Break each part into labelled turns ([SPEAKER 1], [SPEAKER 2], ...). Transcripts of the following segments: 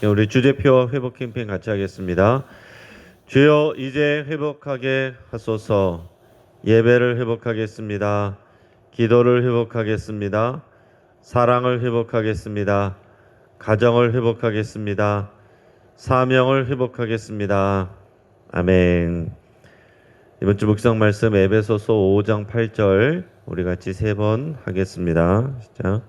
[SPEAKER 1] 우리 주제표 회복 캠페인 같이 하겠습니다. 주여 이제 회복하게 하소서. 예배를 회복하겠습니다. 기도를 회복하겠습니다. 사랑을 회복하겠습니다. 가정을 회복하겠습니다. 사명을 회복하겠습니다. 아멘. 이번 주 묵상 말씀 에베소서 5장 8절 우리 같이 3번 하겠습니다. 시작.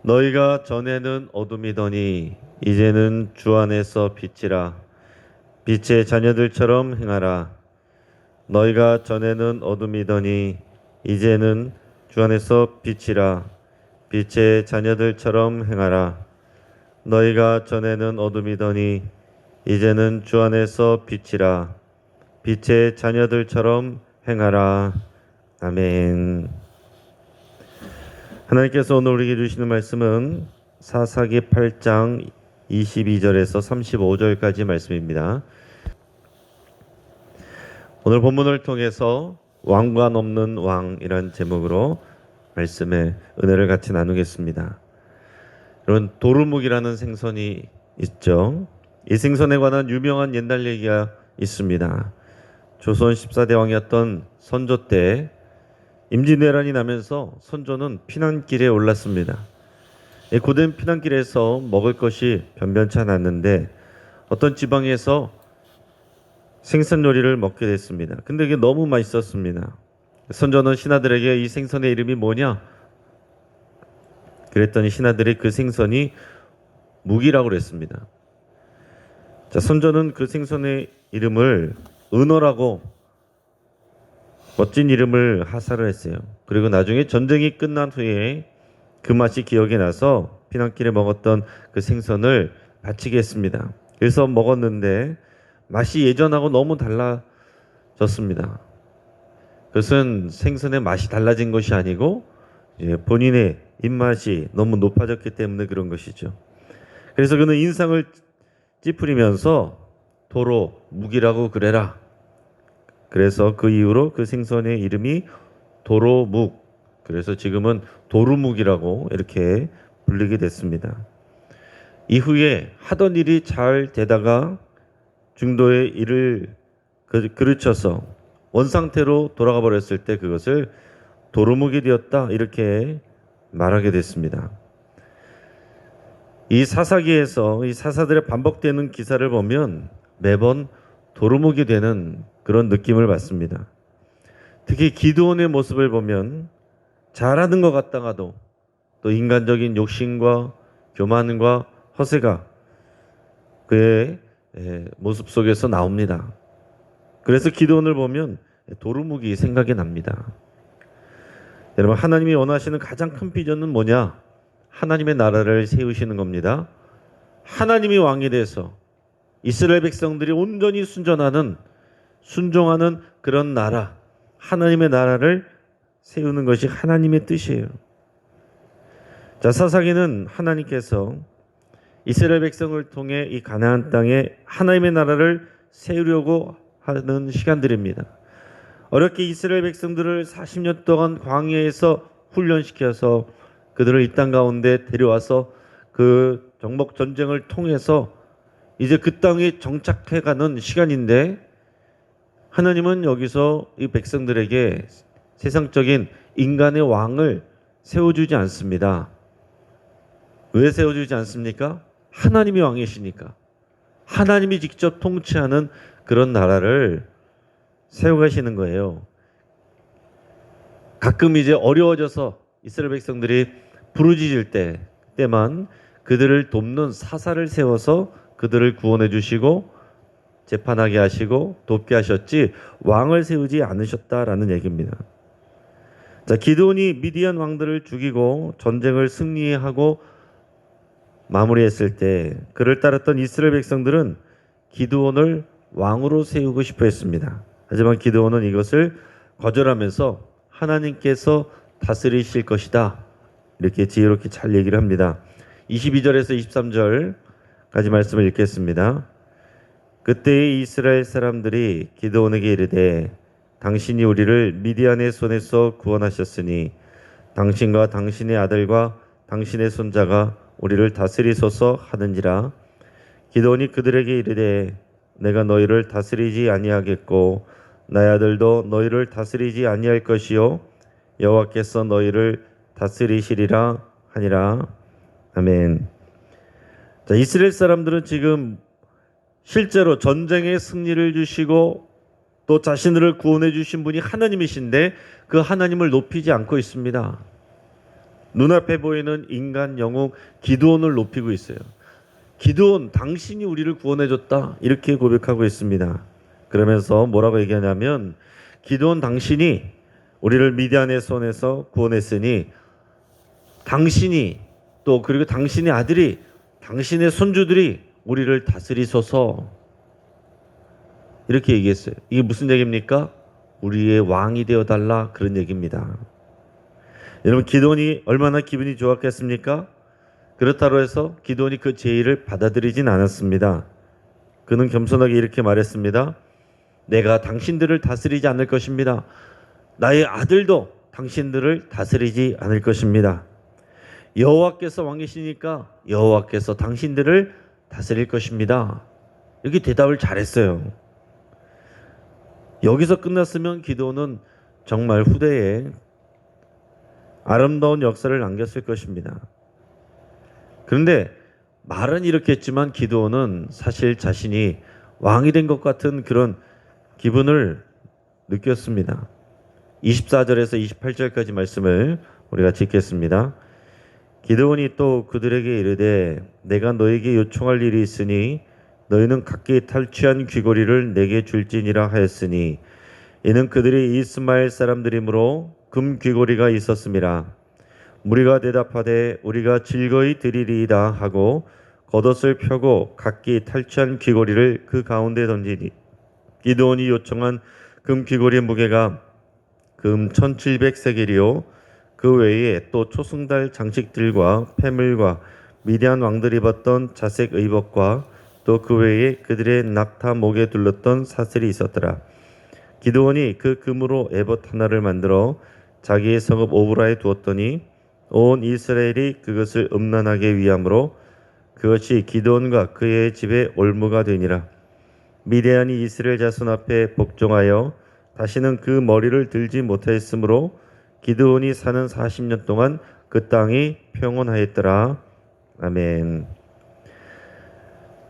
[SPEAKER 1] 너희가 전에는 어둠이더니 이제는 주 안에서 빛이라. 빛의 자녀들처럼 행하라. 너희가 전에는 어둠이더니 이제는 주 안에서 빛이라. 빛의 자녀들처럼 행하라. 너희가 전에는 어둠이더니 이제는 주 안에서 빛이라. 빛의 자녀들처럼 행하라. 아멘. 하나님께서 오늘 우리에게 주시는 말씀은 사사기 8장 22절에서 35절까지 말씀입니다. 오늘 본문을 통해서 왕과 넘는 왕이라는 제목으로 말씀의 은혜를 같이 나누겠습니다. 여러분, 도루묵이라는 생선이 있죠. 이 생선에 관한 유명한 옛날 얘기가 있습니다. 조선 14대 왕이었던 선조 때 임진왜란이 나면서 선조는 피난길에 올랐습니다. 고된 피난길에서 먹을 것이 변변치 않았는데 어떤 지방에서 생선 요리를 먹게 됐습니다. 근데 이게 너무 맛있었습니다. 선조는 신하들에게 이 생선의 이름이 뭐냐? 그랬더니 신하들이 그 생선이 묵이라고 그랬습니다. 자, 선조는 그 생선의 이름을 은어라고 멋진 이름을 하사를 했어요. 그리고 나중에 전쟁이 끝난 후에 그 맛이 기억이 나서 피난길에 먹었던 그 생선을 바치게 했습니다. 그래서 먹었는데 맛이 예전하고 너무 달라졌습니다. 그것은 생선의 맛이 달라진 것이 아니고 본인의 입맛이 너무 높아졌기 때문에 그런 것이죠. 그래서 그는 인상을 찌푸리면서 도로 묵이라고 그래라. 그래서 그 이후로 그 생선의 이름이 도로묵, 그래서 지금은 도루묵이라고 이렇게 불리게 됐습니다. 이후에 하던 일이 잘 되다가 중도의 일을 그르쳐서 원상태로 돌아가 버렸을 때 그것을 도루묵이 되었다 이렇게 말하게 됐습니다. 이 사사기에서 이 사사들의 반복되는 기사를 보면 매번 도루묵이 되는 그런 느낌을 받습니다. 특히 기드온의 모습을 보면 잘하는 것 같다가도 또 인간적인 욕심과 교만과 허세가 그의 모습 속에서 나옵니다. 그래서 기드온을 보면 도루묵이 생각이 납니다. 여러분, 하나님이 원하시는 가장 큰 비전은 뭐냐? 하나님의 나라를 세우시는 겁니다. 하나님이 왕이 돼서 이스라엘 백성들이 온전히 순종하는 그런 나라, 하나님의 나라를 세우는 것이 하나님의 뜻이에요. 자, 사사기는 하나님께서 이스라엘 백성을 통해 이 가나안 땅에 하나님의 나라를 세우려고 하는 시간들입니다. 어렵게 이스라엘 백성들을 40년 동안 광야에서 훈련시켜서 그들을 이 땅 가운데 데려와서 그 정복 전쟁을 통해서 이제 그 땅에 정착해가는 시간인데 하나님은 여기서 이 백성들에게 세상적인 인간의 왕을 세워주지 않습니다. 왜 세워주지 않습니까? 하나님이 왕이시니까. 하나님이 직접 통치하는 그런 나라를 세워가시는 거예요. 가끔 이제 어려워져서 이스라엘 백성들이 부르짖을 때만 그들을 돕는 사사를 세워서 그들을 구원해 주시고 재판하게 하시고 돕게 하셨지 왕을 세우지 않으셨다라는 얘기입니다. 자, 기드온이 미디안 왕들을 죽이고 전쟁을 승리하고 마무리했을 때 그를 따랐던 이스라엘 백성들은 기드온을 왕으로 세우고 싶어 했습니다. 하지만 기드온은 이것을 거절하면서 하나님께서 다스리실 것이다 이렇게 지혜롭게 잘 얘기를 합니다. 22절에서 23절까지 말씀을 읽겠습니다. 그때의 이스라엘 사람들이 기드온에게 이르되 당신이 우리를 미디안의 손에서 구원하셨으니 당신과 당신의 아들과 당신의 손자가 우리를 다스리소서 하는지라. 기드온이 그들에게 이르되 내가 너희를 다스리지 아니하겠고 나의 아들도 너희를 다스리지 아니할 것이요 여호와께서 너희를 다스리시리라 하니라. 아멘. 자, 이스라엘 사람들은 지금 실제로 전쟁의 승리를 주시고 또 자신들을 구원해 주신 분이 하나님이신데 그 하나님을 높이지 않고 있습니다. 눈앞에 보이는 인간 영웅 기드온을 높이고 있어요. 기드온, 당신이 우리를 구원해 줬다, 이렇게 고백하고 있습니다. 그러면서 뭐라고 얘기하냐면, 기드온, 당신이 우리를 미디안의 손에서 구원했으니 당신이 또 그리고 당신의 아들이, 당신의 손주들이 우리를 다스리소서, 이렇게 얘기했어요. 이게 무슨 얘기입니까? 우리의 왕이 되어달라, 그런 얘기입니다. 여러분, 기드온이 얼마나 기분이 좋았겠습니까? 그렇다고 해서 기드온이 그 제의를 받아들이진 않았습니다. 그는 겸손하게 이렇게 말했습니다. 내가 당신들을 다스리지 않을 것입니다. 나의 아들도 당신들을 다스리지 않을 것입니다. 여호와께서 왕이시니까 여호와께서 당신들을 다스릴 것입니다. 이렇게 대답을 잘했어요. 여기서 끝났으면 기드온은 정말 후대에 아름다운 역사를 남겼을 것입니다. 그런데 말은 이렇게 했지만 기드온은 사실 자신이 왕이 된 것 같은 그런 기분을 느꼈습니다. 24절에서 28절까지 말씀을 우리가 읽겠습니다. 기드온이 또 그들에게 이르되 내가 너에게 요청할 일이 있으니 너희는 각기 탈취한 귀고리를 내게 줄지니라 하였으니 이는 그들이 이스마엘 사람들이므로 금 귀고리가 있었음이라. 무리가 대답하되 우리가 즐거이 드리리이다 하고 겉옷을 펴고 각기 탈취한 귀고리를 그 가운데 던지니 기드온이 요청한 금 귀고리의 무게가 금 1700세겔이요 그 외에 또 초승달 장식들과 패물과 미디안 왕들이 입었던 자색 의복과 또 그 외에 그들의 낙타 목에 둘렀던 사슬이 있었더라. 기드온이 그 금으로 에봇 하나를 만들어 자기의 성읍 오브라에 두었더니 온 이스라엘이 그것을 음란하게 위함으로 그것이 기드온과 그의 집의 올무가 되니라. 미디안이 이스라엘 자손 앞에 복종하여 다시는 그 머리를 들지 못하였으므로 기드온이 사는 40년 동안 그 땅이 평온하였더라. 아멘.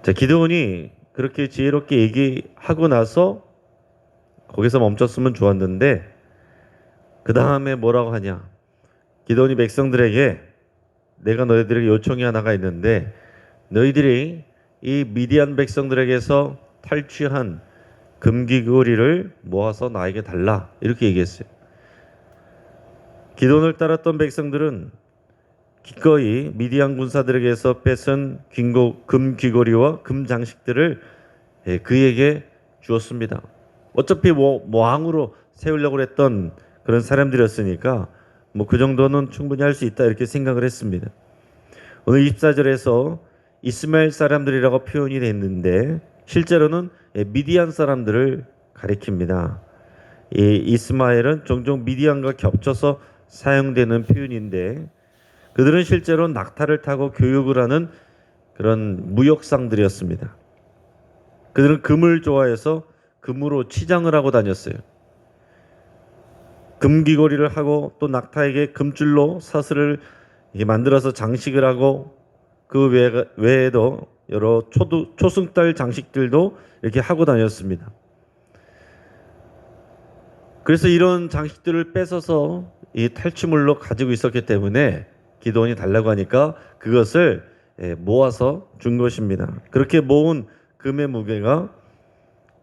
[SPEAKER 1] 자, 기드온이 그렇게 지혜롭게 얘기하고 나서 거기서 멈췄으면 좋았는데 그 다음에 뭐라고 하냐? 기드온이 백성들에게 내가 너희들에게 요청이 하나가 있는데 너희들이 이 미디안 백성들에게서 탈취한 금귀고리를 모아서 나에게 달라, 이렇게 얘기했어요. 기드온을 따랐던 백성들은 기꺼이 미디안 군사들에게서 뺏은 금귀고리와 금장식들을 그에게 주었습니다. 어차피 왕으로 세우려고 했던 그런 사람들이었으니까 그 정도는 충분히 할 수 있다, 이렇게 생각을 했습니다. 오늘 24절에서 이스마엘 사람들이라고 표현이 됐는데 실제로는 미디안 사람들을 가리킵니다. 이 이스마엘은 종종 미디안과 겹쳐서 사용되는 표현인데 그들은 실제로 낙타를 타고 교육을 하는 그런 무역상들이었습니다. 그들은 금을 좋아해서 금으로 치장을 하고 다녔어요. 금귀고리를 하고 또 낙타에게 금줄로 사슬을 만들어서 장식을 하고 그 외에도 여러 초승달 장식들도 이렇게 하고 다녔습니다. 그래서 이런 장식들을 뺏어서 이 탈취물로 가지고 있었기 때문에 기드온이 달라고 하니까 그것을 모아서 준 것입니다. 그렇게 모은 금의 무게가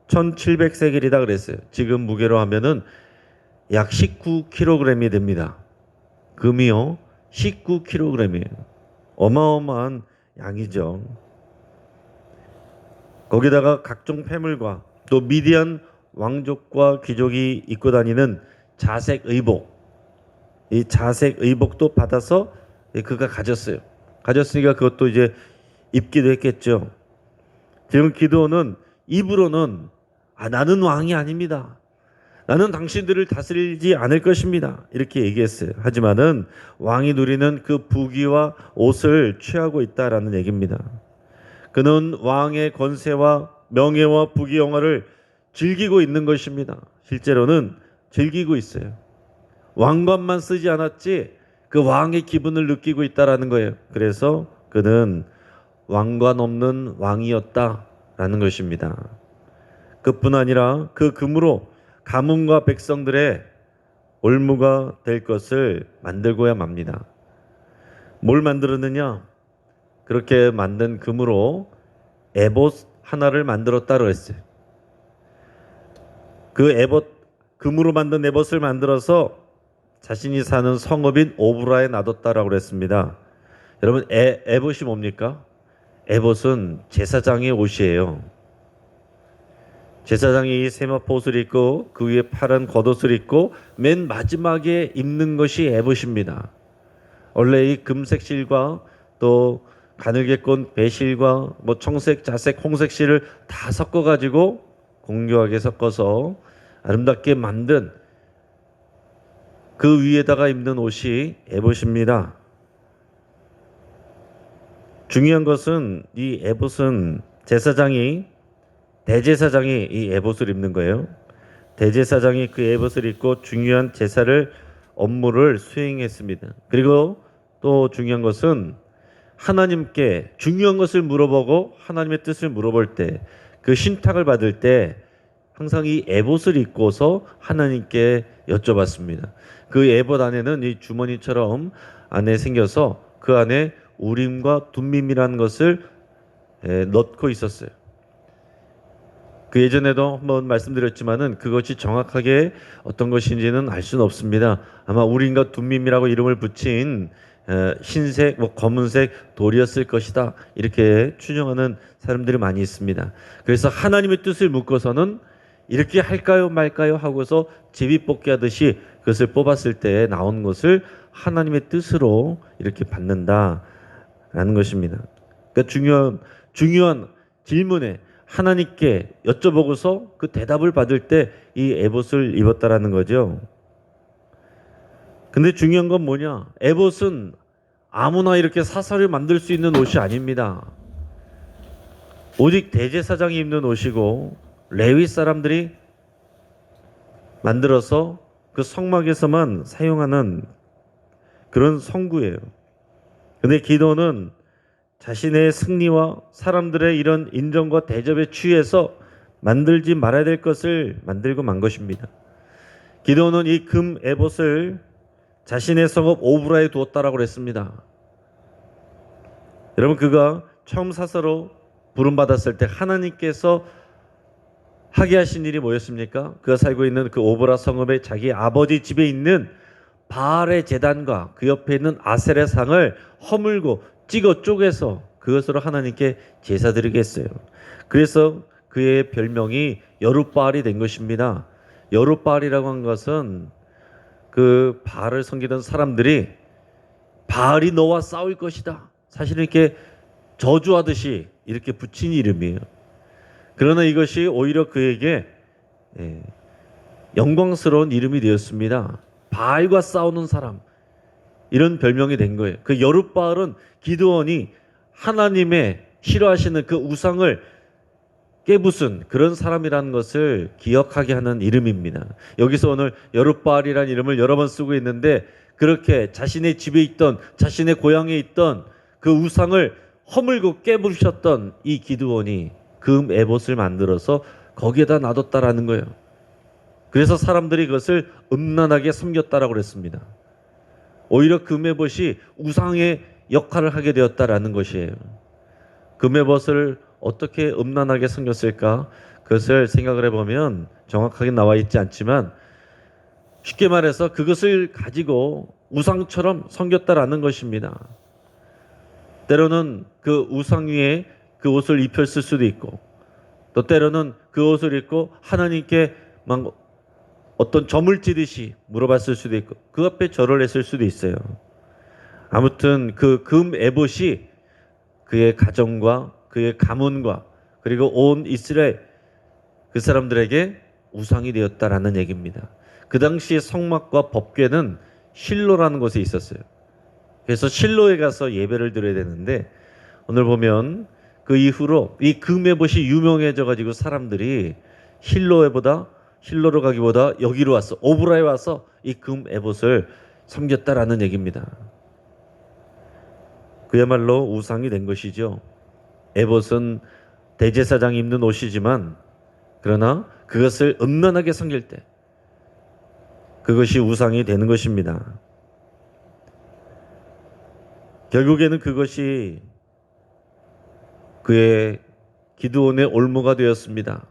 [SPEAKER 1] 1700세겔이다 그랬어요. 지금 무게로 하면은 약 19kg이 됩니다. 금이요, 19kg이에요. 어마어마한 양이죠. 거기다가 각종 패물과 또 미디안 왕족과 귀족이 입고 다니는 자색 의복, 이 자색 의복도 받아서 그가 가졌어요. 가졌으니까 그것도 이제 입기도 했겠죠. 지금 기드온은 입으로는 나는 왕이 아닙니다. 나는 당신들을 다스리지 않을 것입니다, 이렇게 얘기했어요. 하지만은 왕이 누리는 그 부귀와 옷을 취하고 있다라는 얘기입니다. 그는 왕의 권세와 명예와 부귀영화를 즐기고 있는 것입니다. 실제로는 즐기고 있어요. 왕관만 쓰지 않았지 그 왕의 기분을 느끼고 있다라는 거예요. 그래서 그는 왕관 없는 왕이었다라는 것입니다. 그뿐 아니라 그 금으로 가문과 백성들의 올무가 될 것을 만들고야 맙니다. 뭘 만들었느냐? 그렇게 만든 금으로 에봇 하나를 만들었다고 했어요. 그 에봇, 금으로 만든 에봇을 만들어서 자신이 사는 성읍인 오브라에 놔뒀다라고 그랬습니다. 여러분, 에봇이 뭡니까? 에봇은 제사장의 옷이에요. 제사장이 이 세마포 옷을 입고 그 위에 파란 겉옷을 입고 맨 마지막에 입는 것이 에봇입니다. 원래 이 금색 실과 또 가늘게 꼰 배실과 뭐 청색, 자색, 홍색 실을 다 섞어가지고 공교하게 섞어서 아름답게 만든 그 위에다가 입는 옷이 에봇입니다. 중요한 것은 이 에봇은 대제사장이 이 에봇을 입는 거예요. 대제사장이 그 에봇을 입고 중요한 제사를 업무를 수행했습니다. 그리고 또 중요한 것은 하나님께 중요한 것을 물어보고 하나님의 뜻을 물어볼 때 그 신탁을 받을 때 항상 이 에봇을 입고서 하나님께 여쭤봤습니다. 그 에봇 안에는 이 주머니처럼 안에 생겨서 그 안에 우림과 둠밈이라는 것을 넣고 있었어요. 그 예전에도 한번 말씀드렸지만은 그것이 정확하게 어떤 것인지는 알 수는 없습니다. 아마 우림과 둠밈이라고 이름을 붙인 흰색, 검은색 돌이었을 것이다. 이렇게 추정하는 사람들이 많이 있습니다. 그래서 하나님의 뜻을 묻고서는 이렇게 할까요 말까요 하고서 제비뽑기 하듯이 그것을 뽑았을 때 나온 것을 하나님의 뜻으로 이렇게 받는다라는 것입니다. 그러니까 중요한 질문에 하나님께 여쭤보고서 그 대답을 받을 때 이 에봇을 입었다라는 거죠. 근데 중요한 건 뭐냐? 에봇은 아무나 이렇게 사사를 만들 수 있는 옷이 아닙니다. 오직 대제사장이 입는 옷이고 레위 사람들이 만들어서 그 성막에서만 사용하는 그런 성구예요. 근데 기도는 자신의 승리와 사람들의 이런 인정과 대접에 취해서 만들지 말아야 될 것을 만들고 만 것입니다. 기도는 이 금 에봇을 자신의 성읍 오브라에 두었다라고 했습니다. 여러분, 그가 처음 사사로 부름받았을 때 하나님께서 하게 하신 일이 뭐였습니까? 그가 살고 있는 그 오브라 성읍의 자기 아버지 집에 있는 바알의 제단과 그 옆에 있는 아셀의 상을 허물고 찍어 쪼개서 그것으로 하나님께 제사 드리게 했어요. 그래서 그의 별명이 여룻바알이 된 것입니다. 여룻바알이라고 한 것은 그 바알을 섬기던 사람들이 바알이 너와 싸울 것이다. 사실은 이렇게 저주하듯이 이렇게 붙인 이름이에요. 그러나 이것이 오히려 그에게 영광스러운 이름이 되었습니다. 바알과 싸우는 사람, 이런 별명이 된 거예요. 그 여룻바알은 기드온이 하나님의 싫어하시는 그 우상을 깨부순 그런 사람이라는 것을 기억하게 하는 이름입니다. 여기서 오늘 여룻바알이라는 이름을 여러 번 쓰고 있는데, 그렇게 자신의 집에 있던, 자신의 고향에 있던 그 우상을 허물고 깨부셨던 이 기드온이 금 에봇을 만들어서 거기에다 놔뒀다라는 거예요. 그래서 사람들이 그것을 음란하게 섬겼다라고 그랬습니다. 오히려 금 에봇이 우상의 역할을 하게 되었다라는 것이에요. 금 에봇을 어떻게 음란하게 섬겼을까? 그것을 생각을 해보면 정확하게 나와 있지 않지만, 쉽게 말해서 그것을 가지고 우상처럼 섬겼다라는 것입니다. 때로는 그 우상 위에 그 옷을 입혔을 수도 있고, 또 때로는 그 옷을 입고 하나님께 막 어떤 점을 찌듯이 물어봤을 수도 있고, 그 앞에 절을 했을 수도 있어요. 아무튼 그 금 에봇이 그의 가정과 그의 가문과 그리고 온 이스라엘 그 사람들에게 우상이 되었다라는 얘기입니다. 그 당시의 성막과 법궤는 실로라는 곳에 있었어요. 그래서 실로에 가서 예배를 드려야 되는데, 오늘 보면 그 이후로 이 금에봇이 유명해져 가지고 사람들이 실로로 가기보다 여기로 왔어. 오브라에 와서 이 금에봇을 섬겼다라는 얘기입니다. 그야말로 우상이 된 것이죠. 에봇은 대제사장이 입는 옷이지만 그러나 그것을 음란하게 섬길 때 그것이 우상이 되는 것입니다. 결국에는 그것이 그의 기드온의 올무가 되었습니다.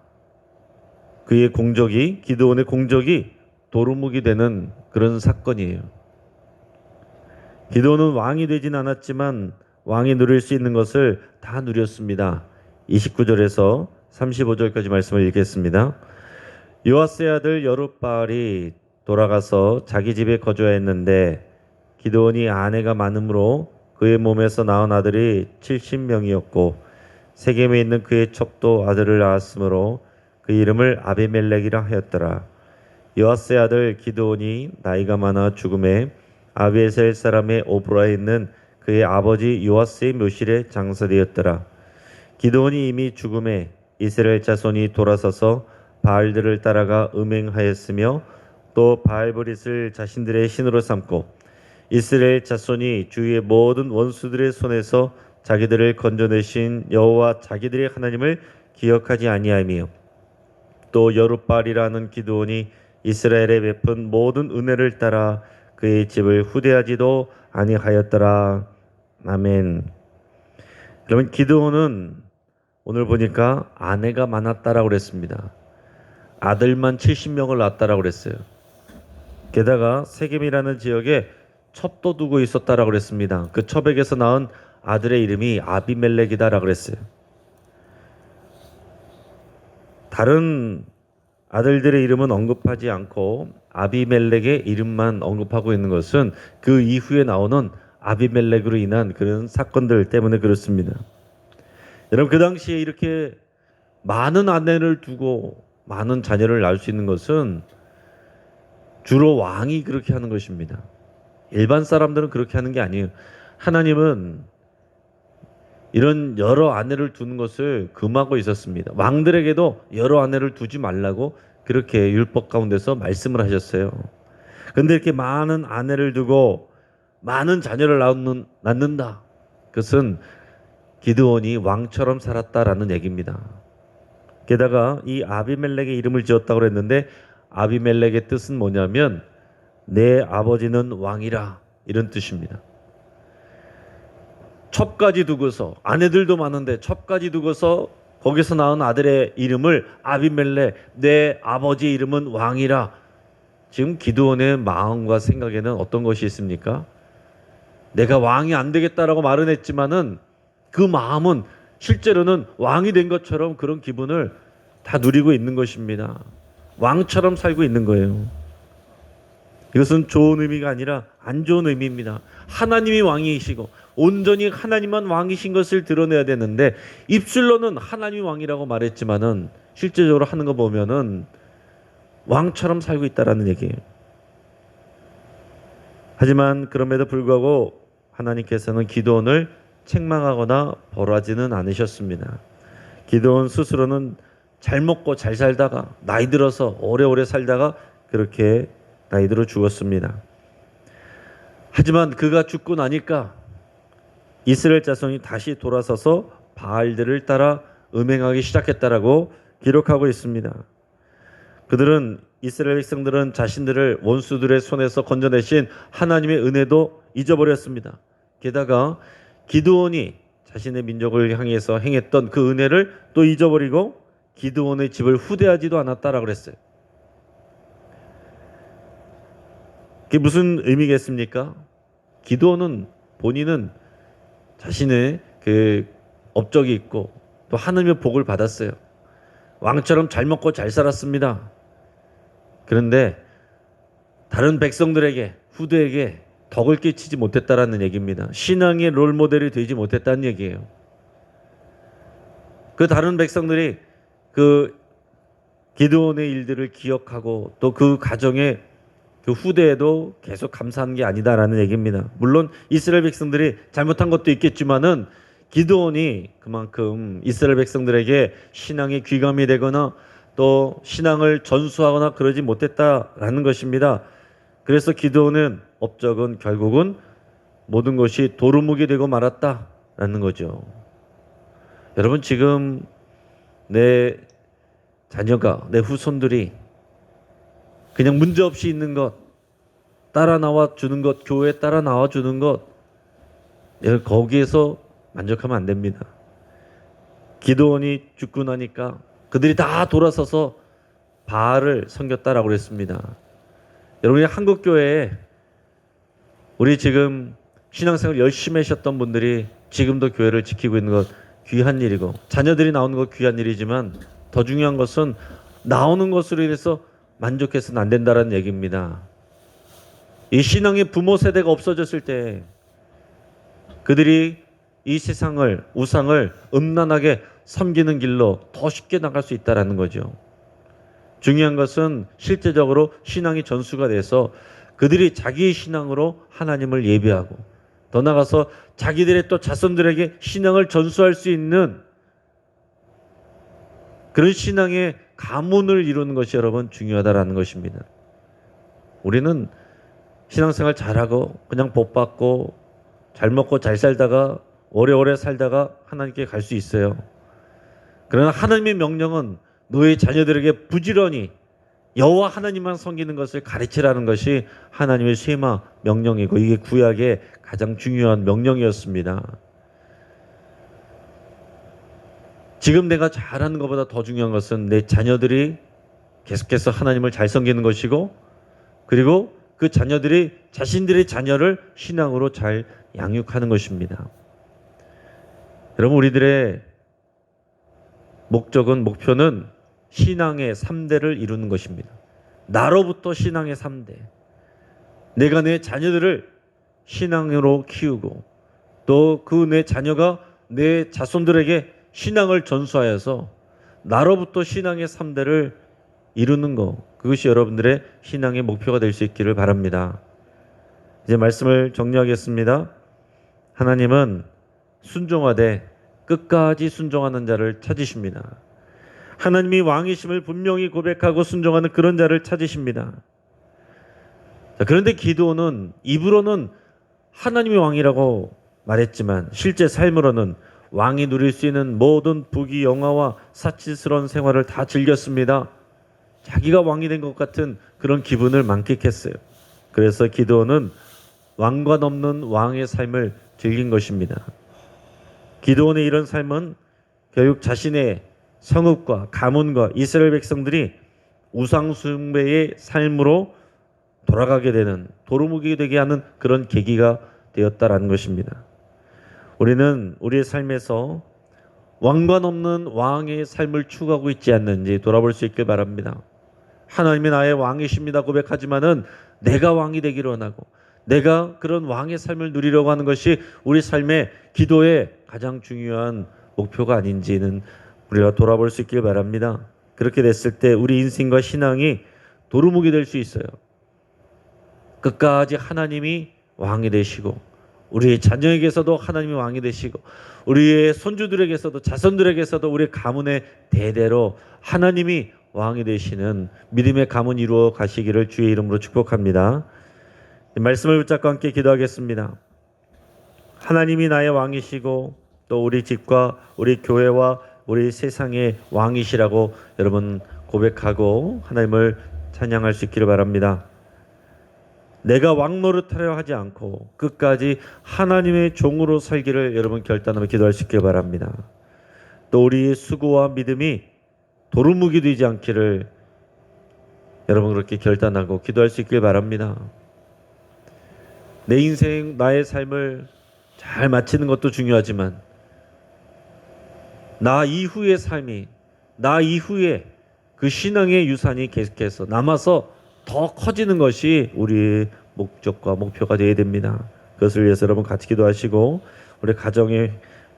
[SPEAKER 1] 기드온의 공적이 도루묵이 되는 그런 사건이에요. 기드온은 왕이 되진 않았지만 왕이 누릴 수 있는 것을 다 누렸습니다. 29절에서 35절까지 말씀을 읽겠습니다. 요아스의 아들 여룻바알이 돌아가서 자기 집에 거주하였는데 기드온이 아내가 많으므로 그의 몸에서 낳은 아들이 70명이었고 세겜에 있는 그의 첩도 아들을 낳았으므로 그 이름을 아비멜렉이라 하였더라. 요아스의 아들 기드온이 나이가 많아 죽음에 아비에셀 사람의 오브라에 있는 그의 아버지 요아스의 묘실에 장사되었더라. 기드온이 이미 죽음에 이스라엘 자손이 돌아서서 바알들을 따라가 음행하였으며 또 바알브릿을 자신들의 신으로 삼고 이스라엘 자손이 주위의 모든 원수들의 손에서 자기들을 건져내신 여호와 자기들의 하나님을 기억하지 아니하며 또 여룻바알이라는 기드온이 이스라엘에 베푼 모든 은혜를 따라 그의 집을 후대하지도 아니하였더라. 아멘. 여러분, 기드온은 오늘 보니까 아내가 많았다라고 그랬습니다. 아들만 70명을 낳았다라고 그랬어요. 게다가 세겜이라는 지역에 첩도 두고 있었다라고 그랬습니다. 그 첩에게서 낳은 아들의 이름이 아비멜렉이다라고 그랬어요. 다른 아들들의 이름은 언급하지 않고 아비멜렉의 이름만 언급하고 있는 것은 그 이후에 나오는 아비멜렉으로 인한 그런 사건들 때문에 그렇습니다. 여러분, 그 당시에 이렇게 많은 아내를 두고 많은 자녀를 낳을 수 있는 것은 주로 왕이 그렇게 하는 것입니다. 일반 사람들은 그렇게 하는 게 아니에요. 하나님은 이런 여러 아내를 두는 것을 금하고 있었습니다. 왕들에게도 여러 아내를 두지 말라고 그렇게 율법 가운데서 말씀을 하셨어요. 그런데 이렇게 많은 아내를 두고 많은 자녀를 낳는다. 그것은 기드온이 왕처럼 살았다라는 얘기입니다. 게다가 이 아비멜렉의 이름을 지었다고 그랬는데 아비멜렉의 뜻은 뭐냐면 내 아버지는 왕이라, 이런 뜻입니다. 첩까지 두고서, 아내들도 많은데 첩까지 두고서 거기서 낳은 아들의 이름을 아비멜렉, 내 아버지 이름은 왕이라. 지금 기드온의 마음과 생각에는 어떤 것이 있습니까? 내가 왕이 안 되겠다라고 말은 했지만은 그 마음은 실제로는 왕이 된 것처럼 그런 기분을 다 누리고 있는 것입니다. 왕처럼 살고 있는 거예요. 이것은 좋은 의미가 아니라 안 좋은 의미입니다. 하나님이 왕이시고 온전히 하나님만 왕이신 것을 드러내야 되는데 입술로는 하나님이 왕이라고 말했지만은 실제적으로 하는 거 보면은 왕처럼 살고 있다라는 얘기예요. 하지만 그럼에도 불구하고 하나님께서는 기드온을 책망하거나 벌하지는 않으셨습니다. 기드온 스스로는 잘 먹고 잘 살다가 나이 들어서 오래오래 살다가 그렇게 나이 들어 죽었습니다. 하지만 그가 죽고 나니까 이스라엘 자손이 다시 돌아서서 바알들을 따라 음행하기 시작했다라고 기록하고 있습니다. 이스라엘 백성들은 자신들을 원수들의 손에서 건져내신 하나님의 은혜도 잊어버렸습니다. 게다가 기드온이 자신의 민족을 향해서 행했던 그 은혜를 또 잊어버리고 기드온의 집을 후대하지도 않았다라고 그랬어요. 그게 무슨 의미겠습니까? 기드온은 본인은 자신의 그 업적이 있고 또 하나님의 복을 받았어요. 왕처럼 잘 먹고 잘 살았습니다. 그런데 다른 백성들에게, 후대에게 덕을 끼치지 못했다라는 얘기입니다. 신앙의 롤모델이 되지 못했다는 얘기예요. 그 다른 백성들이 그 기드온의 일들을 기억하고 또 그 가정의 그 후대에도 계속 감사하는 게 아니다라는 얘기입니다. 물론 이스라엘 백성들이 잘못한 것도 있겠지만은 기드온이 그만큼 이스라엘 백성들에게 신앙의 귀감이 되거나 또 신앙을 전수하거나 그러지 못했다라는 것입니다. 그래서 기드온은 업적은 결국은 모든 것이 도루묵이 되고 말았다라는 거죠. 여러분, 지금 내 자녀가, 내 후손들이 그냥 문제없이 있는 것, 따라 나와 주는 것, 교회에 따라 나와 주는 것, 거기에서 만족하면 안 됩니다. 기드온이 죽고 나니까 그들이 다 돌아서서 바알을 섬겼다라고 그랬습니다. 여러분이 한국 교회에 우리 지금 신앙생활 열심히 하셨던 분들이 지금도 교회를 지키고 있는 것 귀한 일이고, 자녀들이 나오는 것 귀한 일이지만 더 중요한 것은 나오는 것으로 인해서 만족해서는 안 된다는 얘기입니다. 이 신앙의 부모 세대가 없어졌을 때 그들이 이 세상을, 우상을 음란하게 섬기는 길로 더 쉽게 나갈 수 있다는 거죠. 중요한 것은 실제적으로 신앙이 전수가 돼서 그들이 자기의 신앙으로 하나님을 예배하고, 더 나아가서 자기들의 또 자손들에게 신앙을 전수할 수 있는 그런 신앙의 가문을 이루는 것이 여러분 중요하다라는 것입니다. 우리는 신앙생활 잘하고 그냥 복 받고 잘 먹고 잘 살다가 오래오래 살다가 하나님께 갈 수 있어요. 그러나 하나님의 명령은 너의 자녀들에게 부지런히 여호와 하나님만 섬기는 것을 가르치라는 것이 하나님의 쉐마 명령이고, 이게 구약의 가장 중요한 명령이었습니다. 지금 내가 잘하는 것보다 더 중요한 것은 내 자녀들이 계속해서 하나님을 잘 섬기는 것이고, 그리고 그 자녀들이 자신들의 자녀를 신앙으로 잘 양육하는 것입니다. 여러분, 우리들의 목표는 신앙의 3대를 이루는 것입니다. 나로부터 신앙의 3대. 내가 내 자녀들을 신앙으로 키우고, 또 그 내 자녀가 내 자손들에게 신앙을 전수하여서 나로부터 신앙의 3대를 이루는 것, 그것이 여러분들의 신앙의 목표가 될 수 있기를 바랍니다. 이제 말씀을 정리하겠습니다. 하나님은 순종하되 끝까지 순종하는 자를 찾으십니다. 하나님이 왕이심을 분명히 고백하고 순종하는 그런 자를 찾으십니다. 그런데 기드온은 입으로는 하나님이 왕이라고 말했지만 실제 삶으로는 왕이 누릴 수 있는 모든 부귀 영화와 사치스러운 생활을 다 즐겼습니다. 자기가 왕이 된 것 같은 그런 기분을 만끽했어요. 그래서 기드온은 왕과 넘는 왕의 삶을 즐긴 것입니다. 기드온의 이런 삶은 결국 자신의 성읍과 가문과 이스라엘 백성들이 우상 숭배의 삶으로 돌아가게 되는, 도루묵이 되게 하는 그런 계기가 되었다라는 것입니다. 우리는 우리의 삶에서 왕과 넘는 왕의 삶을 추구하고 있지 않는지 돌아볼 수 있길 바랍니다. 하나님이 나의 왕이십니다 고백하지만은 내가 왕이 되기를 원하고, 내가 그런 왕의 삶을 누리려고 하는 것이 우리 삶의 기도의 가장 중요한 목표가 아닌지는 우리가 돌아볼 수 있길 바랍니다. 그렇게 됐을 때 우리 인생과 신앙이 도루묵이 될 수 있어요. 끝까지 하나님이 왕이 되시고, 우리의 자녀에게서도 하나님이 왕이 되시고, 우리의 손주들에게서도 자손들에게서도 우리 가문의 대대로 하나님이 왕이 되시는 믿음의 가문 이루어 가시기를 주의 이름으로 축복합니다. 말씀을 붙잡고 함께 기도하겠습니다. 하나님이 나의 왕이시고 또 우리 집과 우리 교회와 우리 세상의 왕이시라고 여러분 고백하고 하나님을 찬양할 수 있기를 바랍니다. 내가 왕 노릇하려 하지 않고 끝까지 하나님의 종으로 살기를 여러분 결단하며 기도할 수 있기를 바랍니다. 또 우리의 수고와 믿음이 도루묵이 되지 않기를 여러분 그렇게 결단하고 기도할 수 있기를 바랍니다. 내 인생, 나의 삶을 잘 마치는 것도 중요하지만 나 이후의 삶이, 나 이후에 그 신앙의 유산이 계속해서 남아서 더 커지는 것이 우리의 목적과 목표가 되어야 됩니다. 그것을 위해서 여러분 같이 기도하시고, 우리 가정의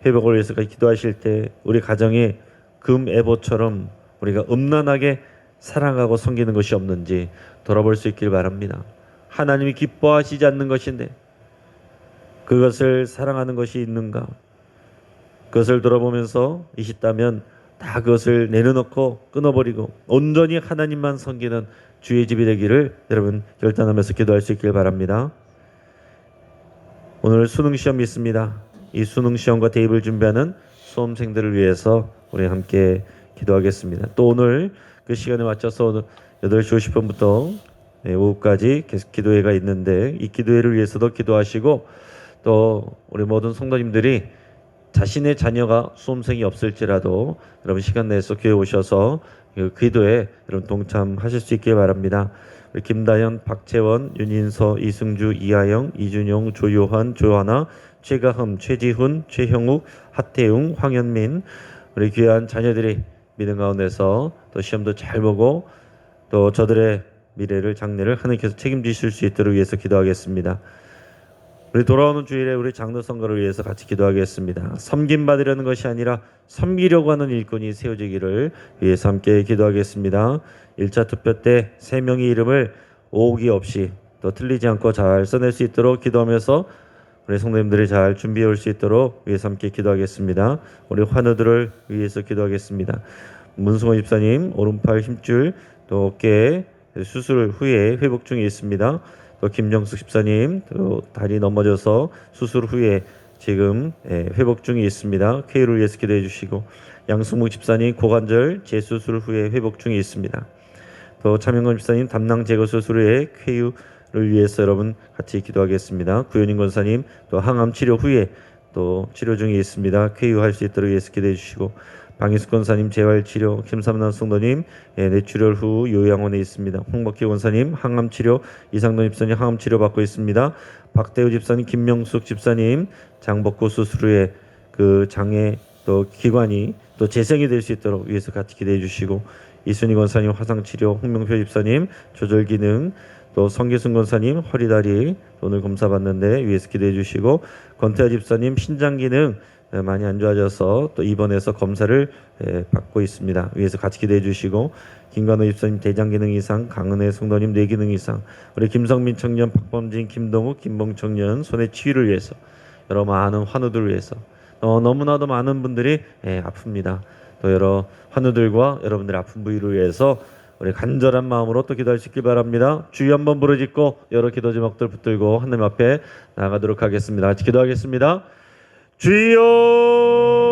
[SPEAKER 1] 회복을 위해서 기도하실 때 우리 가정의 금 애보처럼 우리가 음란하게 사랑하고 섬기는 것이 없는지 돌아볼 수 있길 바랍니다. 하나님이 기뻐하시지 않는 것인데 그것을 사랑하는 것이 있는가? 그것을 돌아보면서 있다면 다 그것을 내려놓고 끊어버리고 온전히 하나님만 섬기는 주의 집이 되기를 여러분 결단하면서 기도할 수 있길 바랍니다. 오늘 수능시험이 있습니다. 이 수능시험과 대입을 준비하는 수험생들을 위해서 우리 함께 기도하겠습니다. 또 오늘 그 시간에 맞춰서 8시 50분부터 오후까지 계속 기도회가 있는데 이 기도회를 위해서도 기도하시고 또 우리 모든 성도님들이 자신의 자녀가 수험생이 없을지라도 여러분 시간 내서 교회 오셔서 그 기도에 여러분 동참하실 수 있길 바랍니다. 우리 김다현, 박채원, 윤인서, 이승주, 이하영, 이준용, 조요한, 조하나, 최가흠, 최지훈, 최형욱, 하태웅, 황현민 우리 귀한 자녀들이 믿음 가운데서 또 시험도 잘 보고 또 저들의 미래를 장래를 하나님께서 책임지실 수 있도록 위해서 기도하겠습니다. 우리 돌아오는 주일에 우리 장로 선거를 위해서 같이 기도하겠습니다. 섬김 받으려는 것이 아니라 섬기려고 하는 일꾼이 세워지기를 위해서 함께 기도하겠습니다. 1차 투표 때 3명의 이름을 오기 없이 또 틀리지 않고 잘 써낼 수 있도록 기도하면서 우리 성도님들이 잘 준비해 올 수 있도록 위해서 함께 기도하겠습니다. 우리 환우들을 위해서 기도하겠습니다. 문승호 집사님 오른팔 힘줄 또 어깨 수술 후에 회복 중에 있습니다. 또 김정숙 집사님 또 다리 넘어져서 수술 후에 지금 회복 중에 있습니다. 쾌유를 위해서 기도해 주시고 양승묵 집사님 고관절 재수술 후에 회복 중에 있습니다. 또 차명건 집사님 담낭 제거 수술 후에 쾌유를 위해서 여러분 같이 기도하겠습니다. 구현인 권사님 또 항암 치료 후에 또 치료 중에 있습니다. 쾌유할 수 있도록 위해서 기도해 주시고 방희숙 권사님 재활치료, 김삼남 성도님 뇌출혈 후 요양원에 있습니다. 홍박기 권사님 항암치료, 이상돈 집사님 항암치료 받고 있습니다. 박대우 집사님, 김명숙 집사님 장복구 수술 후에 그 장애 또 기관이 또 재생이 될 수 있도록 위해서 같이 기도해 주시고 이순희 권사님 화상치료, 홍명표 집사님 조절기능 또 성계순 권사님 허리다리 오늘 검사 받는데 위해서 기도해 주시고 권태아 집사님 신장기능 많이 안 좋아져서 또 입원해서 검사를 받고 있습니다. 위에서 같이 기도해 주시고 김관호 집사님 대장 기능 이상, 강은혜 성도님 뇌 기능 이상, 우리 김성민 청년, 박범진, 김동욱, 김봉 청년 손의 치유를 위해서 여러 많은 환우들을 위해서 너무나도 많은 분들이 아픕니다. 또 여러 환우들과 여러분들의 아픈 부위를 위해서 우리 간절한 마음으로 또 기도할 수 있길 바랍니다. 주여 한번 부르짖고 여러 기도 제목들 붙들고 하나님 앞에 나아가도록 하겠습니다. 같이 기도하겠습니다. 주여